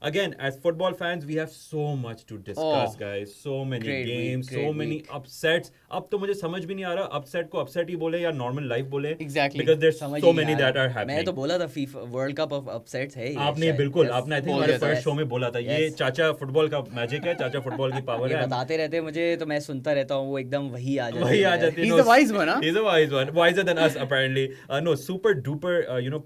again, as football fans, we have so much to discuss, guys. So many games, so many upsets. अब तो मुझे समझ भी नहीं आ रहा upset को upset ही बोले या normal life बोले. Exactly. Because there's so many that are मैं happening. तो बोला था FIFA World Cup of upsets है ये. आपने बिल्कुल, आपने I think हमारे yes, first show में बोला था, ये चाचा फुटबॉल का मैजिक है, चाचा फुटबॉल की पावर ये है. बताते रहते हैं मुझे, तो मैं सुनता रहता हूँ, वो एकदम वही आ जाती वही आ है. जाती है. He's the wise one, huh? He's a wise one. Wiser than us, apparently. No, super duper,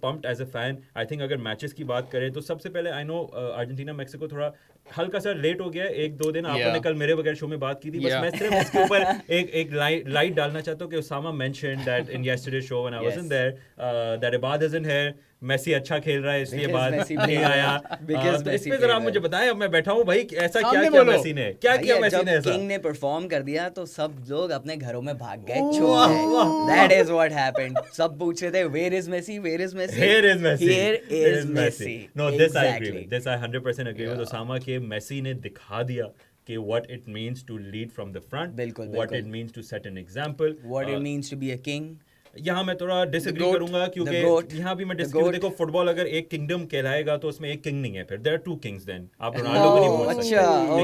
pumped as a fan. I think अगर मैचेस की बात करें तो सबसे पहले I know अर्जेंटीना मैक्सिको थोड़ा हल्का सा लेट हो गया, 1-2 दिन. आपने कल मेरे वगैरह शो में बात की थी. बस मैं सिर्फ इसके ऊपर एक लाइट डालना चाहता हूँ कि Usama mentioned that in yesterday's show when I wasn't there, that Ibad isn't here. Messi अच्छा खेल रहा है इसलिए बाद नहीं आया. तो इस पे जरा आप मुझे बताएं. अब मैं बैठा हूँ भाई, ऐसा क्या किया मेसी ने, क्या किया मेसी ने ऐसा. किंग ने परफॉर्म कर दिया तो सब लोग अपने घरों में भाग गए. That is what happened. सब पूछ रहे थे where is Messi, where is Messi, here is Messi, here is Messi. No, this I agree with. This I 100% agree with Osama के मेसी ने दिखा दिया कि what it means to lead from the front, what it means to set an example, what it means to be a king. यहाँ मैं थोड़ा disagree करूंगा क्योंकि यहाँ भी मैं डिसएग्री. देखो फुटबॉल अगर एक किंगडम कहलाएगा तो उसमें एक किंग नहीं है. फिर देयर आर 2 किंग्स. देन आप रोनाल्डो को नहीं बोल सकते.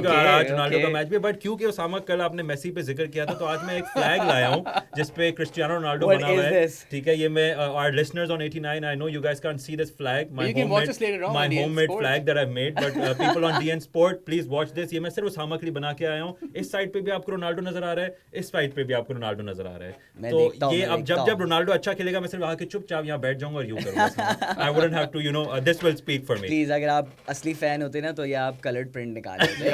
देखो आज रोनाल्डो का मैच भी, बट क्योंकि ओसामा कल आपने मेसी पे जिक्र किया था तो आज मैं एक फ्लैग लाया हूँ जिसपे क्रिस्टियानो रोनाल्डो बना हुआ है. ठीक है, ये मैं our listeners on 89, I know you guys can't see this flag, my homemade flag that I've made, but people on DN Sport, please watch this. ये मैं सिर्फ ओसामा के लिए बना के आया हूँ. इस साइड पे भी आपको रोनाल्डो नजर आ रहा है, इस साइड पे भी आपको रोनाल्डो नजर आ रहा है. तो ये अब जब रोनाल्डो अच्छा खेलेगा मैं सिर्फ आके चुपचाप यहाँ बैठ जाऊंगा और यूं करूंगा. I wouldn't have to, this will speak for me. Please अगर आप असली फैन होते ना तो ये आप कलर्ड प्रिंट निकाल देते.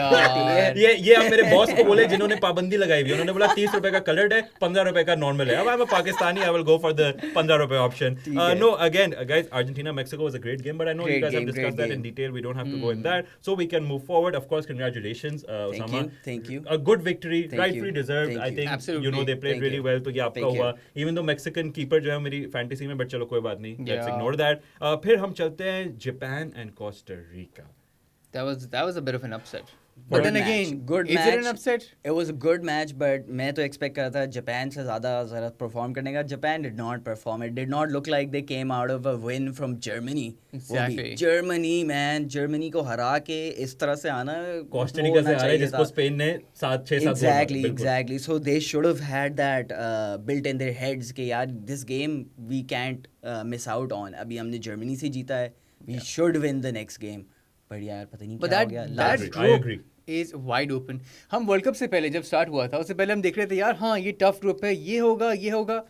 ये आप मेरे बॉस को बोले जिन्होंने पाबंदी लगाई हुई. उन्होंने बोला 30 रुपए का कलर्ड है, 15 रुपए का नॉर्मल है. अब I'm a Pakistani, I will go for the 15 रुपए option. No, again guys, Argentina Mexico was a great game, but I know you guys have discussed that in detail. We don't have to go in that, so we can move forward. Of course, congratulations Osama. Thank you. A good victory, rightfully deserved. I think absolutely. they played really well. तो ये आपका हुआ. Even though Mexican keeper जो है मेरी fantasy में, but चलो कोई बात नहीं. Let's ignore that. फिर हम चलते हैं Japan and Costa Rica. That was a bit of an upset. But then again, good is match. it an upset? It was a good match, but मैं तो expect कर रहा था जापान से ज़्यादा ज़रा perform करने का. Japan did not perform. It did not look like they came out of a win from Germany. Exactly. Germany, man, Germany को हरा के इस तरह से आना. कोस्टा रिका से हारे जिसको स्पेन ने 7-6 Exactly. So they should have had that built in their heads कि यार this game we can't miss out on. अभी हमने Germany से जीता है. We should win the next game. पर यार पता नहीं क्या हो गया. That group is wide open. हम वर्ल्ड कप से पहले जब स्टार्ट हुआ था उससे पहले हम देख रहे थे यार हाँ ये टफ ग्रुप है, ये होगा.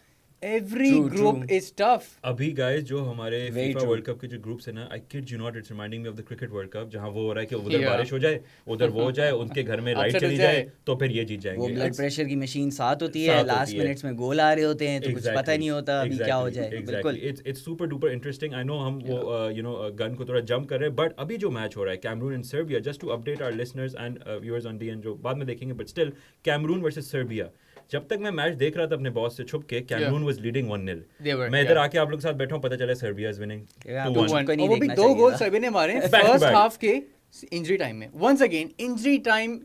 Every group is tough. अभी guys जो हमारे FIFA World Cup के जो ग्रुप्स है ना, I kid you not, it's reminding me of the cricket World Cup जहाँ वो हो रहा है कि उधर बारिश हो जाए, उधर वो हो जाए, उनके घर में लाइट चली जाए तो फिर ये जीत जाएंगे. वो ब्लड प्रेशर की मशीन साथ होती है, लास्ट मिनट्स में गोल आ रहे होते हैं तो कुछ पता नहीं होता अभी क्या हो जाए. बिल्कुल it's super duper interesting. I know हम वो गन को थोड़ा जंप कर रहे हैं, बट अभी जो मैच हो रहा है Cameroon and Serbia, just to update our listeners and viewers on DN जो बाद में देखेंगे, but still Cameroon versus Serbia. जब तक मैं मैच देख रहा था अपने बॉस से छुप के, कैमरून वाज लीडिंग 1-0. मैं इधर आके आप लोग के साथ बैठा हूं, पता चला सर्बिया इज विनिंग 2-1. वो भी 2 गोल सर्बिया ने मारे फर्स्ट हाफ के इंजरी टाइम में. Once again injury time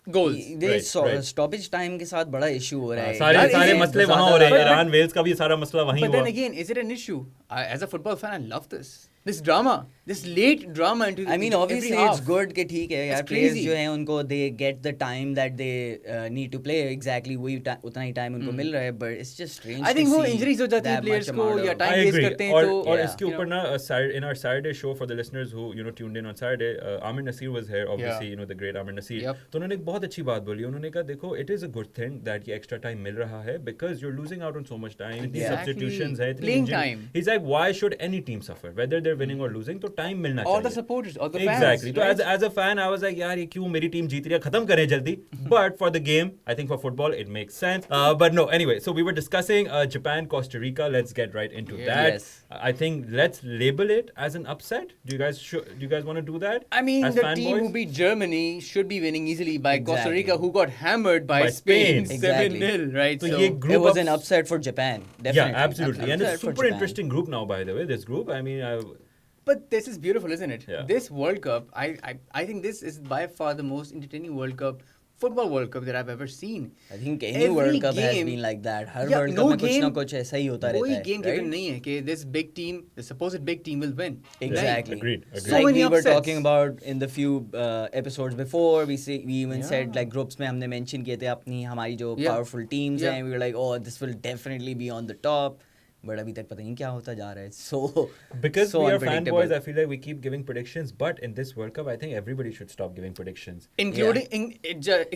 goals. Stoppage time के साथ बड़ा इशू हो रहा है. सारे मसले वहां हो रहे हैं. ईरान वेल्स का भी सारा मसला वहीं हुआ. But then again, is it an issue? As a football fan, I love this drama, this late drama into I mean obviously it's good कि ठीक है यार, players जो हैं उनको they get the time that they need to play. Exactly वही उतना ही time उनको मिल रहा है, but it's just strange. I think वो injuries हो जाती है players को या time waste करते हैं तो. और इसके ऊपर ना in our Saturday show for the listeners who tuned in on Saturday, Amir Nasir was here, obviously the great Amir Nasir. तो उन्होंने एक बहुत अच्छी बात बोली. उन्होंने कहा देखो it is a good thing that ये extra time मिल रहा है because you're losing out on so much time. These substitutions है, playing time. He's like why should any team suffer whether they're winning or losing. तो time मिलना चाहिए. All the supporters, all the fans. Exactly. So as a fan, I was like, यार ये क्यों मेरी team जीत रही है, खत्म करें जल्दी. But for the game, I think for football, it makes sense. But no, anyway. So we were discussing Japan, Costa Rica. Let's get right into that. Yes. I think let's label it as an upset. Do you guys want to do that? I mean, the team who beat Germany should be winning easily by Costa Rica, who got hammered by Spain 7-0, right? So it was an upset for Japan. Definitely. Yeah, absolutely. And it's a super interesting group now, by the way. This group, I mean. But this is beautiful, isn't it? Yeah. This World Cup, I think this is by far the most entertaining World Cup football World Cup that I've ever seen. I think any World Cup has been like that. Her World Cup में कुछ ना कुछ ऐसा ही होता रहता है. कोई game given नहीं है कि this big team, the supposed big team will win. Exactly. Agreed. Like we were talking about in the few episodes before, we even said like groups में हमने mention किए थे अपनी हमारी जो powerful teams हैं, we were like, oh, this will definitely be on the top. But अभी तक पता नहीं क्या होता जा रहा है. So because so we are unpredictable. fanboys, I feel like we keep giving predictions, but in this World Cup, I think everybody should stop giving predictions.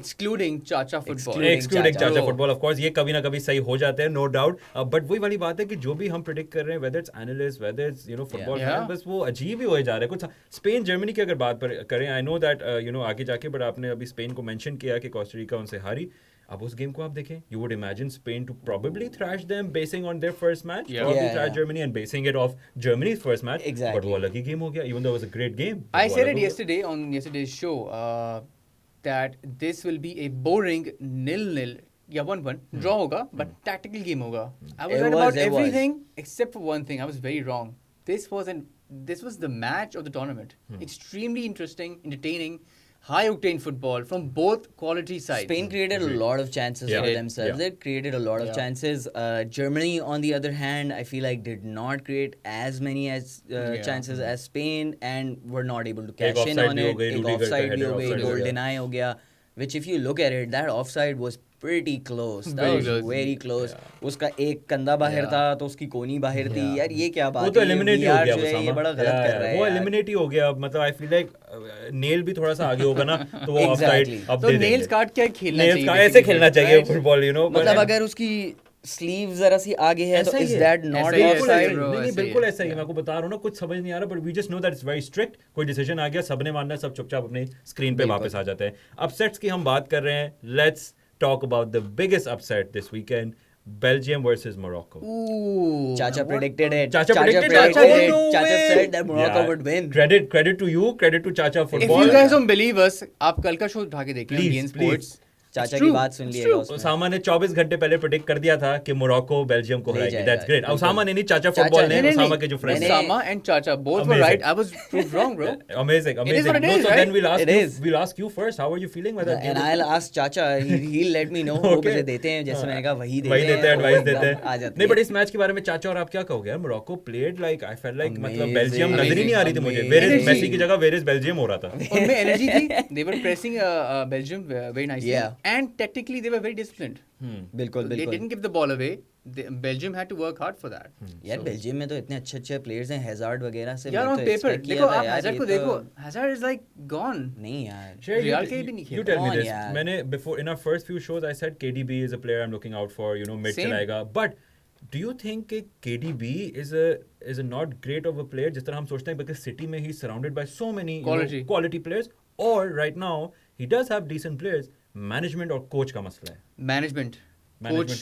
Excluding Chacha football. Excluding Chacha football, of course, ये कभी ना कभी सही हो जाते हैं, no doubt. But वही वाली बात है कि जो भी हम predict कर रहे हैं, whether it's analysts, whether it's football fans, बस वो अजीब ही होए जा रहे हैं. कुछ स्पेन जर्मनी की अगर बात करें, I know that आगे जाके, but आपने अभी स्पेन को mention किया कि कोस्टा रिका उनसे हारी. अब उस गेम को आप देखें, you would imagine Spain to probably thrash them basing on their first match, probably thrash Germany and basing it off Germany's first match. Exactly. But वो अलग ही गेम हो गया, even though it was a great game. I said it yesterday on yesterday's show that this will be a boring 0-0 या 1-1 draw होगा, but tactical game होगा. I was right about everything except for one thing. I was very wrong. This was the match of the tournament. Extremely interesting, entertaining. High-octane football from both quality sides. Spain created a lot of chances for themselves. They created a lot of chances. Germany, on the other hand, I feel like did not create as many chances as Spain and were not able to cash in on it. एक offside भी हो गई, goal deny हो गया. Which if you look at it, that offside was pretty close. That was very close. उसका एक कंधा बाहर था तो उसकी कोनी बाहर थी. यार ये क्या बात है? वो तो एलिमिनेट ही हो गया वो ये बड़ा गलत कर रहा है. वो एलिमिनेट ही हो गया. मतलब आई फील लाइक नेल भी थोड़ा सा आगे होगा ना तो वो ऑफसाइड अब दे देंगे. तो नेल्स काट के खेलना चाहिए. नेल्स ऐसे खेलना चाहिए फुटबॉल, मतलब अगर उसकी स्लीव जरा सी आगे है तो इज दैट नॉट ऑफसाइड? नहीं बिल्कुल ऐसा ही है. मैं आपको बता रहा हूं ना, कुछ समझ नहीं आ रहा, but we just know that it's very strict. कोई डिसीजन आ गया, सबने मानना, सब चुपचाप अपनी स्क्रीन पे वापस आ जाते हैं. अपसेट्स की हम बात कर रहे हैं. Let's talk about the biggest upset this weekend, Belgium versus Morocco. Ooh, Chacha predicted it. Chacha predicted it. No Chacha way. said that Morocco would win. Credit to you, credit to Chacha football. If you guys don't believe us, आप कल का show उठा के देखिए Please, sports. चाचा की बात सुन लिएगा उसमें. उसामा ने 24 घंटे पहले प्रेडिक्ट कर दिया था कि मोरक्को बेल्जियम को हराएगी. That's great. उसामा ने नहीं, चाचा फुटबॉल ने. उसामा के जो फ्रेंड्स उसामा एंड चाचा both were right. I was proved wrong, bro. Amazing. It is what it is, so right? then we'll ask you first, how are you feeling with that? And I'll ask चाचा, he'll let me know. वो मुझे देते हैं, जैसे मैंने कहा वही देते हैं, एडवाइस देते हैं. नहीं बट इस मैच के बारे में चाचा और आप क्या कहोगे यार? Morocco played like I felt like मतलब बेल्जियम नजर ही नहीं आ रही थी मुझे. वेयर इज मेसी की जगह वेयर इज बेल्जियम हो रहा था. उनमें एनर्जी थी. They were pressing Belgium very nicely. And technically they were very disciplined. बिल्कुल. They didn't give the ball away. Belgium had to work hard for that. यार Belgium में तो इतने अच्छे प्लेयर्स हैं, हैजार्ड वगैरह से. यार ऑन पेपर देखो आप हैजार्ड को देखो. Hazard is like gone. नहीं यार. रियल के भी नहीं खेल. You tell me this. मैंने before in our first few shows I said KDB is a player I'm looking out for. Mid चलाएगा. But do you think कि KDB is a not great of a player जिस तरह हम सोचते हैं, because City में he's surrounded by so many quality players, or right now he does have decent players. Management और coach का मसला है. Management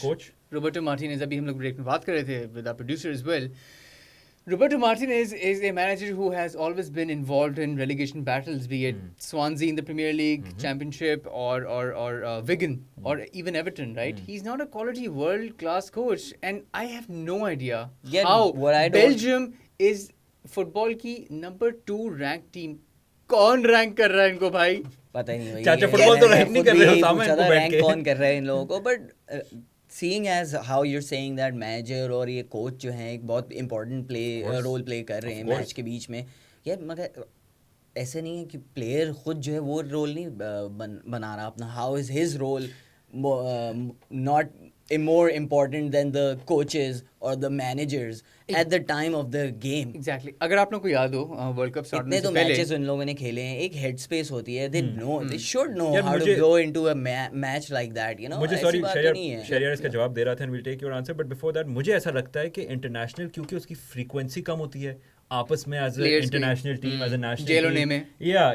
coach Roberto Martinez. अभी हम लोग ब्रेक में बात कर रहे थे with our producer as well. Roberto Martinez is a manager who has always been involved in relegation battles, be it Swansea in the Premier League, Championship, or Wigan, or even Everton, right? He's not a quality world-class coach, and I have no idea how Belgium is football की number 2 ranked team. कौन rank कर रहा है इनको भाई? पता ही नहीं भाई. चाचा फुटबॉल तो रैंक नहीं कर रहे हो, सामने इनको बैठ के कौन कर रहा है इन लोगों को? But seeing as how you're saying that manager और ये कोच जो हैं एक बहुत important रोल प्ले कर रहे हैं मैच के बीच में, यार मगर ऐसे नहीं है कि प्लेयर खुद जो है वो रोल नहीं बना रहा अपना. how is his role not more important than the coaches or the managers at the time of the game? Exactly. अगर आप लोगों को याद हो वर्ल्ड कप स्टार्ट होने से पहले इतने तो मैचेस उन लोगों ने खेले हैं. एक हेड स्पेस होती है. they should know how to go into a match like that, मुझे सॉरी शरियार इसका जवाब दे रहा था and we'll take your answer, but before that मुझे ऐसा लगता है कि इंटरनेशनल क्योंकि उसकी फ्रीक्वेंसी कम होती है आपस में as international team as a national team.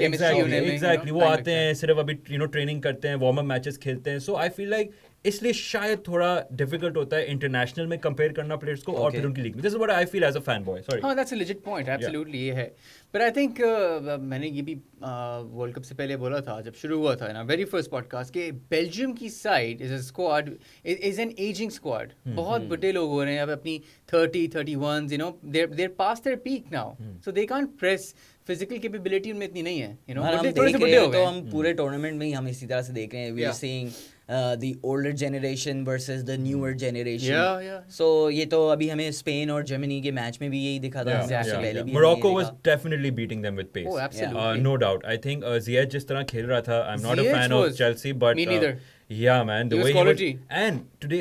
Exactly वो आते हैं सिर्फ अभी ट्रेनिंग करते हैं, वार्म अप मैचेस खेलते हैं. सो आई फील लाइक इसलिए शायद थोड़ा डिफिकल्ट होता है इंटरनेशनल में कंपेयर करना प्लेयर्स को और फिर उनकी लीग में. This is what I feel as a fan boy. Sorry. हाँ, that's a legit point, absolutely ये है. बट आई थिंक मैंने ये भी वर्ल्ड कप से पहले बोला था जब शुरू हुआ था ना वेरी फर्स्ट पॉडकास्ट कि बेल्जियम की side is a squad, is an ageing squad. बहुत बुढ़े लोग हो रहे हैं अब, अपनी 30-31s, you know, there past there peak now, so they can't press. Physical capability उनमें इतनी नहीं है, यू नो. हम देख रहे हैं तो हम पूरे टूर्नामेंट में ही हम इसी तरह से देख रहे हैं. We are seeing the older generation versus the newer generation. So ये तो अभी हमें स्पेन और जर्मनी के मैच में भी यही दिखा था. पहले भी Morocco was definitely beating them with pace. Oh, absolutely. No doubt. I think Ziyech जिस तरह खेल रहा था, I'm not a fan of Chelsea, but me neither. Yeah, man, the way quality. he was, and today,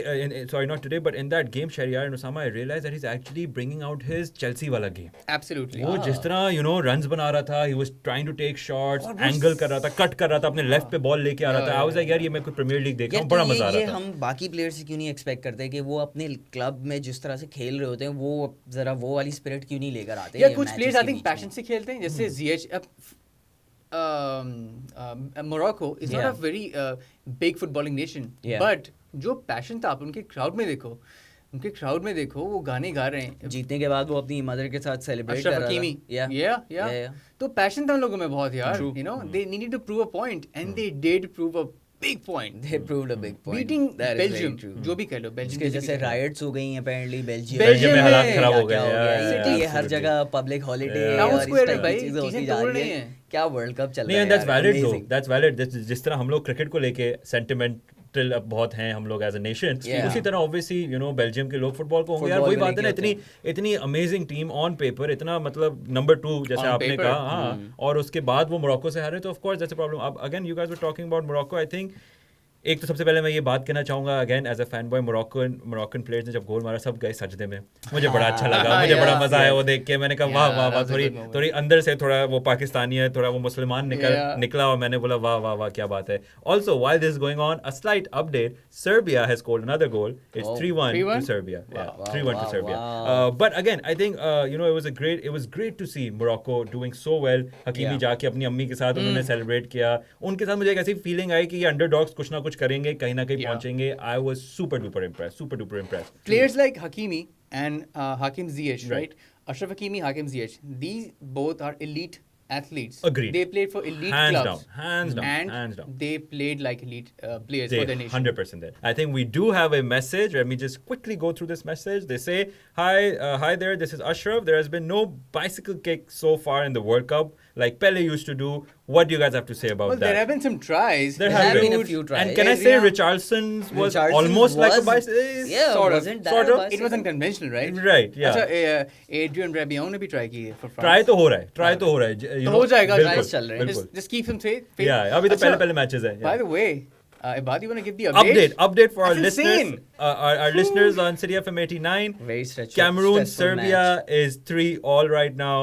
sorry, not today, but in that game, Shahryar and Osama, I realized that he's actually bringing out his Chelsea वाला game. Absolutely. वो जिस तरह, you know, runs बना रहा था, he was trying to take shots, angle कर रहा था, cut कर रहा था, अपने left पे ball लेके आ रहा था. I was like, यार ये मैं कोई प्रीमियर लीग देख रहा हूँ, बड़ा मजा आ रहा था. ये हम बाकी प्लेयर्स से क्यों नहीं एक्सपेक्ट करते कि वो अपने क्लब में जिस तरह से खेल रहे होते हैं वो जरा वो वाली स्पिरिट क्यों नहीं लेकर आते? या कुछ प्लेयर्स आई थिंक पैशन से खेलते हैं, जैसे Ziyech. Morocco is not a very big footballing nation, but जो पैशन था आप उनके क्राउड में देखो, वो गाने गा रहे हैं. जीतने के बाद वो अपनी मदर के साथ सेलिब्रेट कर रहा था. या तो पैशन था उन लोगों में बहुत यार. You know, they needed to prove a point and they did prove a big point. They proved a big point. Beating Belgium, जो भी कह लो, Belgium के जैसे riots हो गई हैं apparently Belgium में हालात खराब हो गए. ये हर जगह public holiday और इस टाइप की चीजें होती जा रही हैं. क्या वर्ल्ड कप चल रहा है. नहीं, that's valid though. That's valid. जिस तरह हम लोग क्रिकेट को लेके सेंटिमेंटल अब बहुत हैं हम लोग एज अ नेशन, उसी तरह ऑब्वियसली यू नो बेल्जियम के लोग फुटबॉल को होंगे यार. वही बात है ना, इतनी अमेजिंग टीम ऑन पेपर, इतना मतलब नंबर 2 जैसे आपने कहा. हाँ, और उसके बाद वो मोरक्को से हारे, तो of course that's a problem. अब again you guys were talking about Morocco. I think एक तो सबसे पहले मैं ये बात कहना चाहूंगा again as a fan boy, Moroccan players ने जब गोल मारा सब गए सजदे में. मुझे बड़ा अच्छा लगा, मुझे बड़ा मजा आया वो देख के. मैंने कहा वाह वाह वाह, थोड़ी अंदर से थोड़ा वो पाकिस्तानी है, थोड़ा वो मुसलमान निकला और मैंने बोला वाह वाह वाह क्या बात है. Also while this is going on, a slight update, Serbia has scored another goal. It's 3-1 to Serbia. 3-1 to Serbia. But again I think you know it was great to see Morocco doing so well. Hakimi जाके अपनी अम्मी के साथ उन्होंने celebrate किया. उनके साथ मुझे एक ऐसी फीलिंग आई कि ये अंडरडॉग्स कुछ ना कुछ करेंगे, कहीं ना कहीं पहुंचेंगे. I was super duper impressed. Players like Hakimi and Hakim Ziyech, right? Ashraf Hakimi, Hakim Ziyech, these both are elite athletes. Agreed. They played for elite clubs. Hands down. And they played like elite players for their nation. 100% there. I think we do have a message. Let me just quickly go through this message. They say, hi there, this is Ashraf. There has been no bicycle kick so far in the World Cup like Pele used to do. What do you guys have to say about that? Well, there have been some tries. There have been a few tries. And can I say Richardson's was almost like a bicycle? Yeah, sort of. It was unconventional, right? Right, yeah. अच्छा, Adrian Rabiot ने भी try की for France. Try तो हो रहा है. तो हो जाएगा. Tries चल रहे हैं. Just keep him safe. Yeah, अभी तो पहले matches हैं. By the way, Ibad, you want to give the update? Update for our That's listeners. insane. Our listeners on City FM 89. Very stressful. Cameroon, Serbia is 3-3 right now.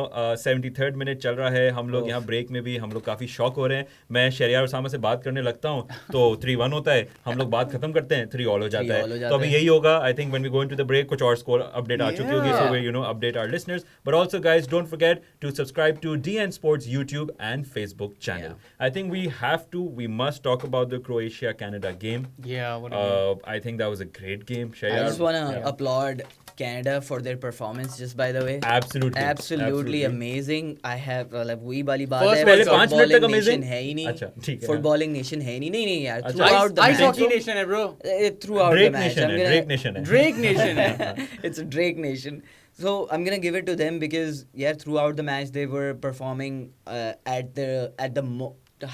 73rd minute चल रहा है. हम लोग यहाँ break में भी हम लोग काफी शॉक हो रहे हैं. मैं शहरियार उसामा से बात करने लगता हूँ तो 3-1 होता है. हम लोग बात खत्म करते हैं 3-3 हो जाता है. तो अभी यही होगा. I think when we go into the break कुछ और स्कोर अपडेट आ चुकी होगी. So we update our listeners. But also guys, don't forget to subscribe to DN Sports YouTube and Facebook channel. I think we must talk about the Croatia-Canada game. Yeah, what a game. I think that was a great game. I just want to applaud Canada for their performance, just by the way. Absolutely amazing. I have वही वाली बात है. पहले 5 minute तक amazing है ही नहीं. अच्छा ठीक है. फुटबॉलिंग नेशन है ही नहीं यार. Throughout the ice hockey nation है bro. Throughout the match. Drake nation है. It's a Drake nation. So I'm gonna give it to them because throughout the match they were performing at the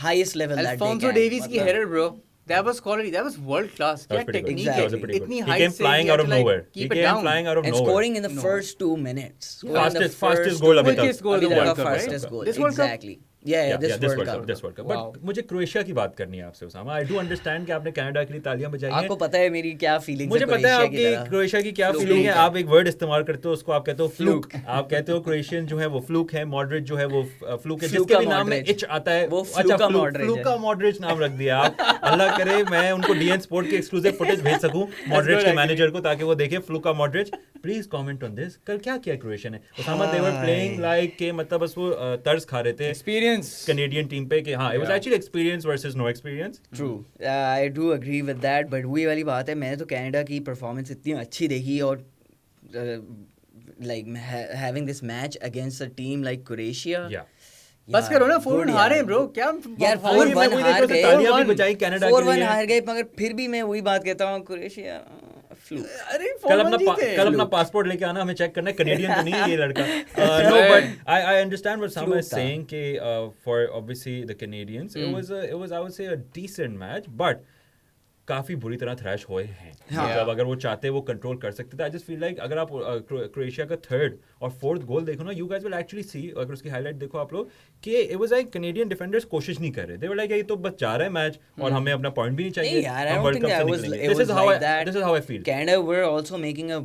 highest level that they can. Alphonso Davies की header bro. That was quality. That was world class. क्या technique है. इतनी height से. He came flying out of nowhere. And scoring in the first 2 minutes. Fastest goal अभी तक. Quickest goal of the World Cup, fastest goal. This World Cup? Exactly. Yeah, this World Cup. But मुझे Croatia की बात करनी है आपसे Usama. I do understand कि आपने कनाडा के लिए तालियां बजाई हैं. आपको पता है मेरी क्या फीलिंग है. मुझे पता है आपकी क्रोएशिया की क्या फीलिंग है. आप एक वर्ड इस्तेमाल करते हो, उसको आप कहते हो फ्लूक. आप कहते हो क्रोएशियन जो है वो फ्लूक है, मॉडरेट जो है वो फ्लूक है. जिसके भी नाम में इच आता है वो फ्लूका मॉडरेट नाम रख दिया आप. अल्लाह करे मैं उनको डीएन स्पोर्ट की एक्सक्लूसिव फुटेज भेज सकूं मॉडरेट के मैनेजर को ताकि वो देखे फ्लूका Modric. Please comment on this. कल क्या किया क्रोएशिया ने? Usama they were playing like के मतलब बस वो तर्ज खा रहे थे एक्सपीरियंस कैनेडियन टीम पे कि हाँ, it was actually experience versus no experience. True. I do agree with that, but वही वाली बात है, मैंने तो कनाडा की परफॉर्मेंस इतनी अच्छी देखी और like having this match against a team like Croatia. Yeah. बस करो ना 4-1 हारे ब्रो क्या यार 4-1 हार गए, तालियां भी बजाई कनाडा के 4-1 लिए. हार गए, मगर फिर भी मैं वही बात कहता हूँ, क्रोएशिया फ्लू. अरे कल अपना पासपोर्ट लेके आना, हमें चेक करना है कनेडियन तो नहीं है ये लड़का. No, but I understand what Sama is saying कि for obviously the Canadians it was I would say a decent match, but काफी बुरी तरह थ्रैश हुए हैं. मतलब अगर वो चाहते वो कंट्रोल कर सकते थे. आई जस्ट फील लाइक अगर आप क्रोएशिया का थर्ड और फोर्थ गोल देखो ना, you guys will actually see, अगर उसकी हाईलाइट देखो आप लोग, कि it was like Canadian defenders कोशिश नहीं कर रहे. दे वर लाइक ये तो बस जा रहा है मैच और हमें अपना पॉइंट भी नहीं चाहिए. हम वर्ल्ड कप से निकलेंगे. This is how I feel. Canada were also making a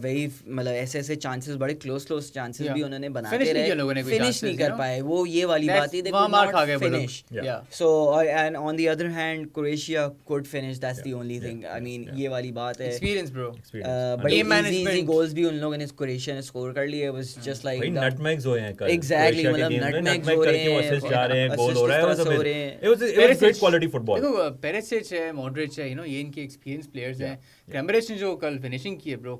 very मतलब ऐसे चांसेस, बड़े क्लोज चांसेस भी उन्होंने बनाते रहे, फिनिश नहीं कर पाए. वो ये वाली बात ही देखो, मार खा गए finish. So and on the other hand Croatia could finish. That's the only thing. I mean ये वाली बात है, एक्सपीरियंस ब्रो. बड़े इजी गोल्स भी उन लोगों ने क्रोएशिया ने स्कोर कर लिए. वाज जस्ट लाइक नटमैग्स हुए हैं कल. एग्जैक्टली, मतलब नटमैग्स हो रहे हैं, असिस्ट जा रहे हैं, गोल हो रहा है. It was great quality football. देखो पेरिसिच है, मॉडरिच है, ये इनके एक्सपीरियंस प्लेयर्स हैं. क्रैमरिच ने जो कल फिनिशिंग की है bro,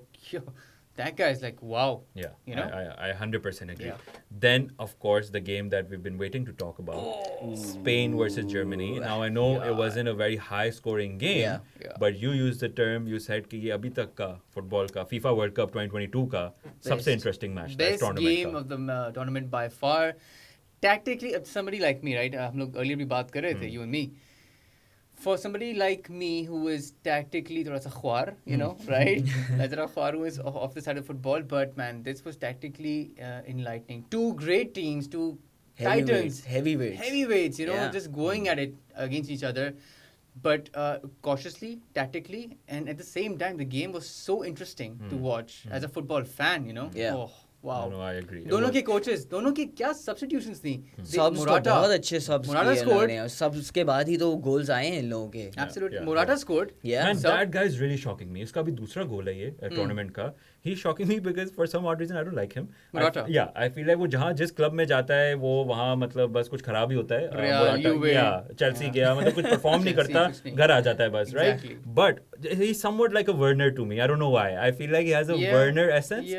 that guy is like wow. Yeah, you know, I 100% agree. Yeah. Then of course the game that we've been waiting to talk about, Spain versus Germany. Now I know it wasn't a very high scoring game, but you used the term, you said कि ये अभी तक का football का FIFA World Cup 2022 का सबसे interesting match था, best game of the tournament by far. Tactically, somebody like me, right? हम लोग earlier भी बात कर रहे थे, you and me. For somebody like me who is tactically थोड़ा सा ख्वार, you know, right? Nazara Khwar who is off the side of football, but man, this was tactically enlightening. Two great teams, two titans, heavyweights, you know, just going at it against each other, but cautiously, tactically, and at the same time, the game was so interesting to watch as a football fan, you know. Yeah. Wow. No, I agree. दोनों के coaches, दोनों की क्या substitutions थी. सबस बहुत अच्छे subs किए इन्होंने, और सब्स के बाद ही तो गोल्स आए हैं इन लोगों के. Absolutely. Morata scored. Man, that guy is really shocking me. इसका भी दूसरा गोल है ये टूर्नामेंट का. He's shocking me because for some odd reason I don't like him. Morata. I feel like वो जहाँ जिस क्लब में जाता है वो वहाँ मतलब बस कुछ खराब ही होता है. चेल्सी गया, मतलब कुछ परफॉर्म नहीं करता, घर आ जाता है बस, right? But he's somewhat like a Werner to me. I don't know why. I feel like he has a Werner essence.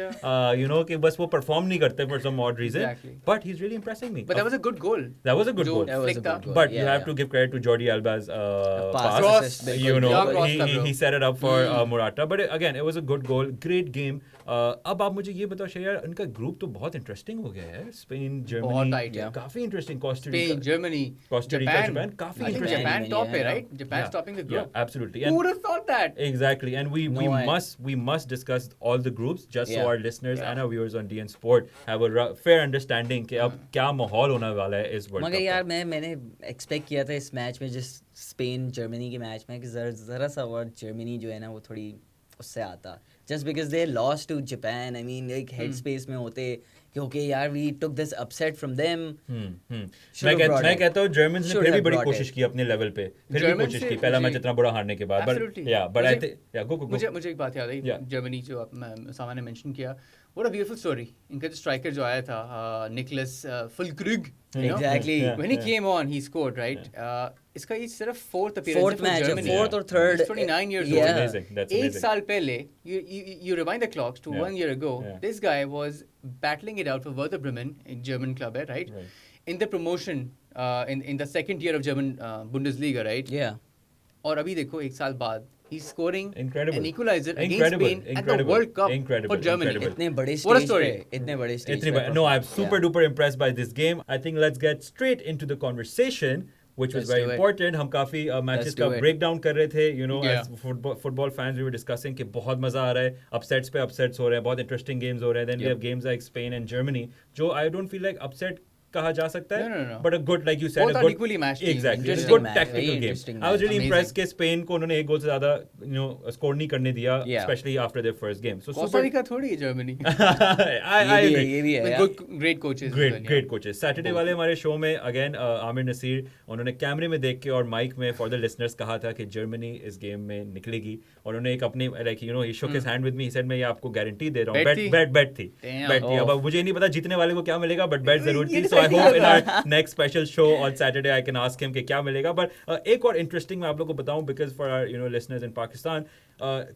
You know कि बस वो परफॉर्म नहीं करते for some odd reason. But he's really impressing me. But that was a good goal. That was a good goal. But you have to give credit to Jordi Alba's pass. You know, he set it up for Morata. But again, it was a good goal. Great game. अब आप मुझे ये बताओ share, उनका group तो बहुत interesting हो गया है. स्पेन, जर्मनी, काफी interesting. Costa Rica, Spain, Germany, Costa Rica, Japan, काफी इंटरेस्टिंग. Japan top है, right? Japan's topping the group. Yeah, absolutely. Who would have thought that? Exactly. And we must discuss all the groups just so our listeners and our viewers on DN Sport have a fair understanding कि अब क्या माहौल होने वाला है इस world cup. मगर यार मैंने एक्सपेक्ट किया था इस मैच में, जिस स्पेन जर्मनी के मैच में, कि जरा सा और जर्मनी जो है ना वो थोड़ी उससे आता, just because they lost to Japan. I mean, like head space में होते कि okay यार, we took this upset from them. मैं कहता हूँ जर्मन्स ने फिर भी बड़ी कोशिश की अपने लेवल पे, फिर भी कोशिश की पहला मैच इतना बड़ा हारने के बाद. मुझे एक बात याद आई, जर्मनी जो सामा ने मेंशन किया, what a beautiful story. इनका जो स्ट्राइकर जो आया था, Nicholas फुलक्रुग, exactly, when he came on he scored, right? इसका ये सिर्फ fourth appearance match, Germany, fourth or third. 29 years old. That's amazing. एक साल पहले, you rewind the clocks to 1 year ago, this guy was battling it out for Werder Bremen, a German club, right? In the promotion, in the second year of German Bundesliga, right? Yeah. और अभी देखो एक साल बाद he's scoring an equalizer against Spain at the World Cup for Germany. इतने बड़े stage पे. No, I'm super duper impressed by this game. I think let's get straight into the conversation, which was very important. हम काफी matches का breakdown कर रहे थे, you know, as football fans we were discussing कि बहुत मजा आ रहा है, upsets पे upsets हो रहे हैं, बहुत interesting games हो रहे हैं. Then we have games like Spain and Germany, जो I don't feel like upset कहा जा सकता है, No. but a good, like you said, Both a are good, equally matched teams. exactly, a Interesting good match, tactical very game. interesting I was really match. impressed Amazing. कि Spain को उन्होंने एक गोल से ज्यादा स्कोर नहीं करने दिया, Yeah. especially after their first game. So Costa Rica थोड़ी है जर्मनी. I agree. ये भी है With यार. good, great coaches. as well, Great yeah. coaches. Saturday वाले हमारे शो में अगेन आमिर नसीर उन्होंने कैमरे में देख के और माइक में फॉर द लिसनर्स कहा था कि जर्मनी इस गेम में निकलेगी, और उन्होंने एक अपनी लाइक यू नो ही शोक his hand with me, he said मैं ये आपको गारंटी दे रहा हूं, bet थी. अब मुझे नहीं पता जीतने वाले को क्या मिलेगा, बट bet जरूर थी. So I hope in our next special show on Saturday I can ask him कि क्या मिलेगा. बट एक और इंटरेस्टिंग मैं आप लोगों को बताऊं, because for our you know listeners in Pakistan,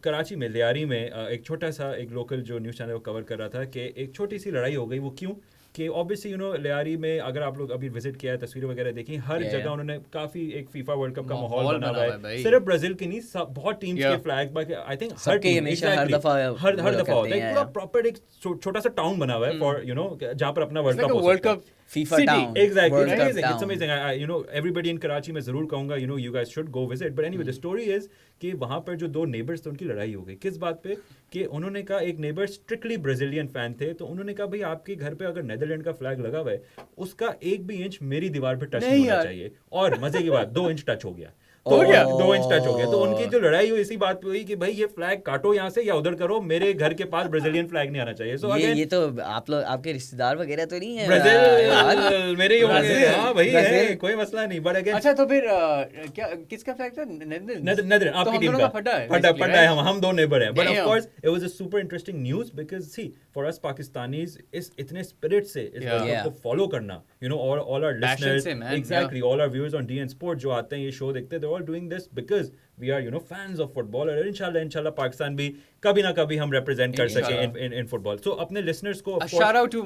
Karachi में लियारी में एक छोटा सा एक लोकल जो न्यूज़ चैनल को कवर कर रहा था कि एक छोटी सी लड़ाई हो गई. वो क्यों कि ऑब्वियसली यू नो लियारी में अगर आप लोग अभी विजिट किया है, तस्वीरें वगैरह देखी, हर जगह उन्होंने काफी एक फीफा वर्ल्ड कप का माहौल बना हुआ है. सिर्फ ब्राजील की नहीं, बहुत टीम्स के फ्लैग्स, बाकी आई थिंक हर टीम हर दफा होता है. पूरा प्रॉपर एक छोटा सा टाउन बना हुआ है फॉर यू नो जहां पर अपना वर्ल्ड कप हो सकता है. FIFA town. Exactly. World Cup It's town. amazing. You know, everybody in Karachi में ज़रूर कहूँगा, you know, you guys should go visit. But anyway, the story is कि वहाँ पर जो दो नेबर्स थे उनकी लड़ाई हो गई. किस बात पे? कि उन्होंने कहा, एक नेबर स्ट्रिक्टली ब्राजीलियन फैन थे, तो उन्होंने कहा भाई आपके घर पे अगर नेदरलैंड का फ्लैग लगा हुआ है, उसका एक भी इंच मेरी दीवार पे टच नहीं होना चाहिए. और मजे की बात, 2 इंच टच हो गया. तो 2 इंच टच हो गया. तो उनकी जो लड़ाई हुई इसी बात पे हुई कि भाई ये फ्लैग काटो यहाँ से या उधर करो, मेरे घर के पास ब्राजीलियन फ्लैग नहीं आना चाहिए. सो ये तो आप लोग आपके रिश्तेदार वगैरह तो नहीं है ब्राजील मेरे ही होंगे. हाँ भाई है, कोई मसला नहीं. बट अगेन अच्छा तो फिर क्या किसका फ्लैग था? नेदरलैंड आपकी टीम का फटा है. हम 2 नेबर हैं. But of course it was a super interesting news because see for us Pakistanis इस इतने स्पिरिट से इस वर्ल्ड कप को फॉलो करना, you know, all our listeners, exactly all our viewers on DN sport जो आते हैं ये शो देखते हैं, they are all doing this because we are you know fans of football. और इंशाल्लाह पाकिस्तान भी कभी ना कभी हम रिप्रेजेंट कर सके इन फुटबॉल. सो अपने लिसनर्स को a shout out to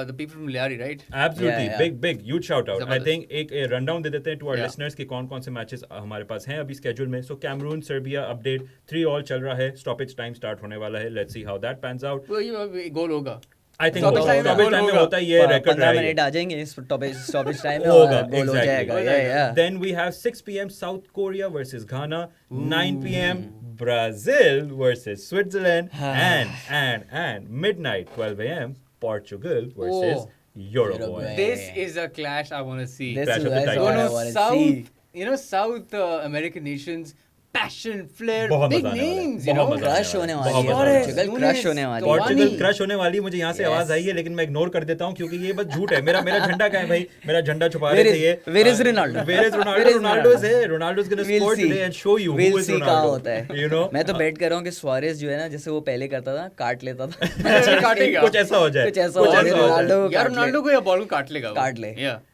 the people from Liari, right? Absolutely. Big huge shout out. I think एक रनडाउन दे देते हैं टू आवर लिसनर्स कि कौन-कौन से मैचेस हमारे पास हैं अभी स्केड्यूल में. सो कैमरून सर्बिया अपडेट 3-3 चल रहा है. स्टॉपेज टाइम स्टार्ट होने वाला है. Let's see how that pans out. Goal होगा. आई थिंक स्टॉपेज टाइम में होता है, ये रिकॉर्ड 15 मिनट आ जाएंगे इस स्टॉपेज टाइम में होगा. गोल हो जाएगा. Then we have 6 p.m. South Korea versus Ghana, 9 p.m. Brazil versus Switzerland, and midnight 12 a.m. Portugal versus Uruguay. This is a clash I want to see. Clash of the Titans. South American nations, passion, flair, बहुत big मजा आने वाला है. names, you know. बहुत मजा crush होने वाली है. Suarez, पोर्चुगल क्रश होने वाली है. पोर्चुगल क्रश होने वाली. मुझे यहाँ से आवाज आई है लेकिन मैं इग्नोर कर देता हूँ क्योंकि ये बस झूठ है. मेरा झंडा कहाँ है भाई? मेरा झंडा छुपा रहे थे ये. Where is Ronaldo? Where is Ronaldo? Ronaldo is here. Ronaldo is going to We'll score see. today and show you who We'll is see Ronaldo. कहाँ होता है. You know? मैं तो बेट कर रहा हूँ कि सुआरेज जो है ना, जैसे वो पहले करता था, काट लेता था. काटेगा. कुछ ऐसा हो जाए. रोनाल्डो को या बॉल को काट लेगा. काट ले.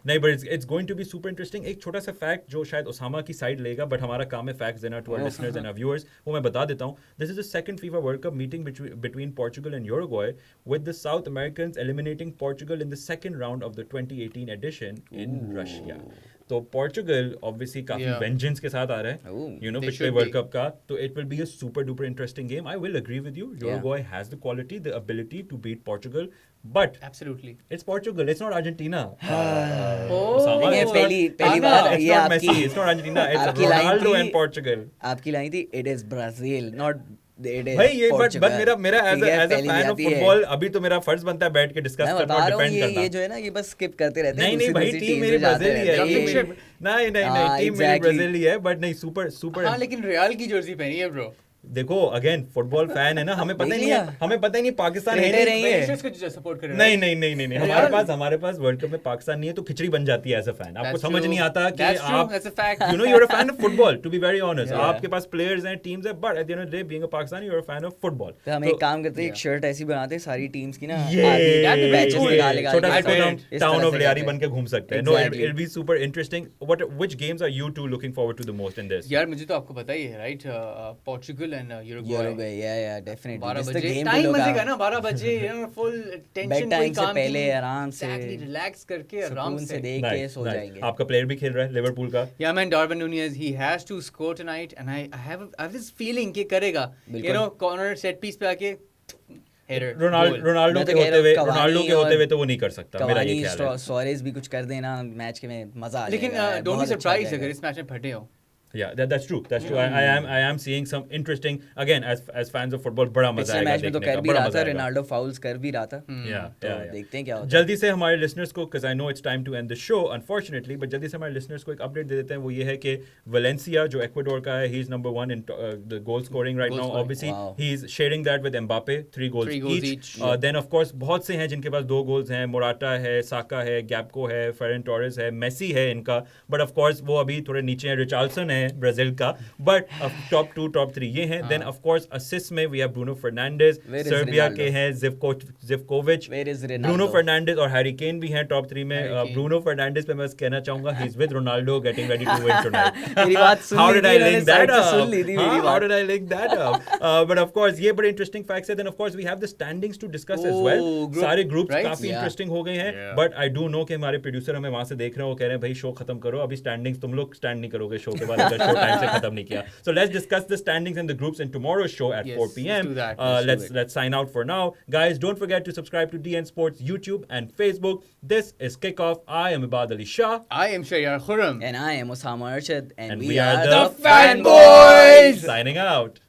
नहीं, but it's going to be super interesting. एक छोटा सा फैक्ट जो शायद उसामा की साइड लेगा, बट हमारा काम है फैक्ट्स देना to our listeners and our viewers, वो मैं बता देता हूँ. This is the second FIFA World Cup meeting between Portugal and Uruguay, with the South Americans eliminating Portugal in the second round of the 2018 edition in Russia. तो Portugal obviously काफी vengeance के साथ आ रहा है, यू नो, पिछले world cup का. तो it will be a super duper interesting game. I will agree with you. Uruguay has the quality, the ability to beat Portugal, but absolutely it's Portugal, it's not Argentina. पहली बार it's not Messi, it's not Argentina, it's Ronaldo and Portugal. आपकी line थी it is Brazil, not भाई ये but मेरा as a fan of football अभी तो मेरा फर्ज बनता है बैठ के डिस्कस करना और डिपेंड करना. ये जो है ना, ये बस स्किप करते रहते हैं. नहीं भाई, टीम मेरी ब्राजील ही है. नहीं टीम मेरी ब्राजील ही है, बट नहीं सुपर. हाँ, लेकिन रियल की जर्सी पहनी है ब्रो. देखो अगेन फुटबॉल फैन है ना, हमें पता ही नहीं पाकिस्तान है नहीं. हमारे पास वर्ल्ड कप में पाकिस्तान नहीं है तो खिचड़ी बन जाती है एज अ फैन. आपको समझ नहीं आता कि आप you know you are a fan of football, to be very honest. आपके पास प्लेयर्स हैं, टीम्स हैं, but at the end of the day being a Pakistani you are a fan of football. तो हम एक काम करते हैं, एक शर्ट ऐसी बनाते हैं सारी टीम्स की ना, टाउन ऑफ लियारी बन के घूम सकते हैं. No, it will be super interesting. Which games are you to looking forward to the most in this? यार मुझे तो आपको पता ही है, right, Portugal and Uruguay. Yeah, definitely. 12 बजे टाइम मजेगा ना, 12 बजे, you know, full tension, कोई काम पहले आराम से रिलैक्स करके आराम से देख के सो जाएंगे. आपका प्लेयर भी खेल रहा है लिवरपूल का. Yeah man, Darwin Nunez, he has to score tonight and I have this feeling कि करेगा, you know, corner set piece पे आके रोनाल्डो के होते हुए तो वो नहीं कर सकता. मेरा ये ख्याल है. सुआरेज भी कुछ कर देना मैच के में, मजा आ जाएगा. लेकिन डोंट बी सरप्राइज अगर इस मैच में फटे हो. Yeah, that's true. That's true. I am seeing some interesting, again, as fans of football, बड़ा मजा पिछले आएगा मैच में तो देखने कर का, भी बड़ा रहा मजा था, आएगा. रोनाल्डो फाउल्स कर भी रहा था. तो देखते हैं क्या होता है. जल्दी से हमारे लिसनर्स को, because I know it's time to end the show unfortunately, but जल्दी से हमारे लिसनर्स को एक अपडेट दे देते हैं. वो ये है कि वलेंसिया जो एक्वाडोर का है, he is number 1 in the goal scoring right now. Obviously he is sharing that with Mbappe, 3 goals each. Then of course बहुत से हैं जिनके पास 2 goals हैं. मोराटा है, साका है, गैप्को है, फेरन टोरेस है, मेसी है इनका, but of course वो अभी थोड़े नीचे हैं. रिचार्लसन है ब्राजील का, but top 2 top 3 ये हैं. Then of course assists में we have Bruno Fernandes, Serbia के हैं Zivkovic, Bruno Fernandes और हैरी केन भी हैं top 3 में. Bruno Fernandes पे मैं बस कहना चाहूंगा he is with Ronaldo getting ready to win tonight. मेरी बात सुन How did I link that up? How did I link that up? But of course ये बड़े interesting facts है. Then of course we have the standings to discuss as well. सारे groups काफी interesting हो गए हैं. But I do know कि हमारे प्रोड्यूसर हमें वहां से देख रहे हैं, वो कह रहे हैं भाई शो खत्म करो, अभी स्टैंडिंग्स तुम लोग स्टैंड नहीं करोगे शो के बाद अगर शो टाइम से खत्म नहीं किया. So let's discuss the standings and the groups in tomorrow's show at 4 p.m. Let's do that. Let's sign out for now. Guys, don't forget to subscribe to DN Sports YouTube and Facebook. This is Kickoff. I am Ibad Ali Shah. I am Shayyar Khurram. And I am Osama Arshad. And we are the Fanboys! Signing out.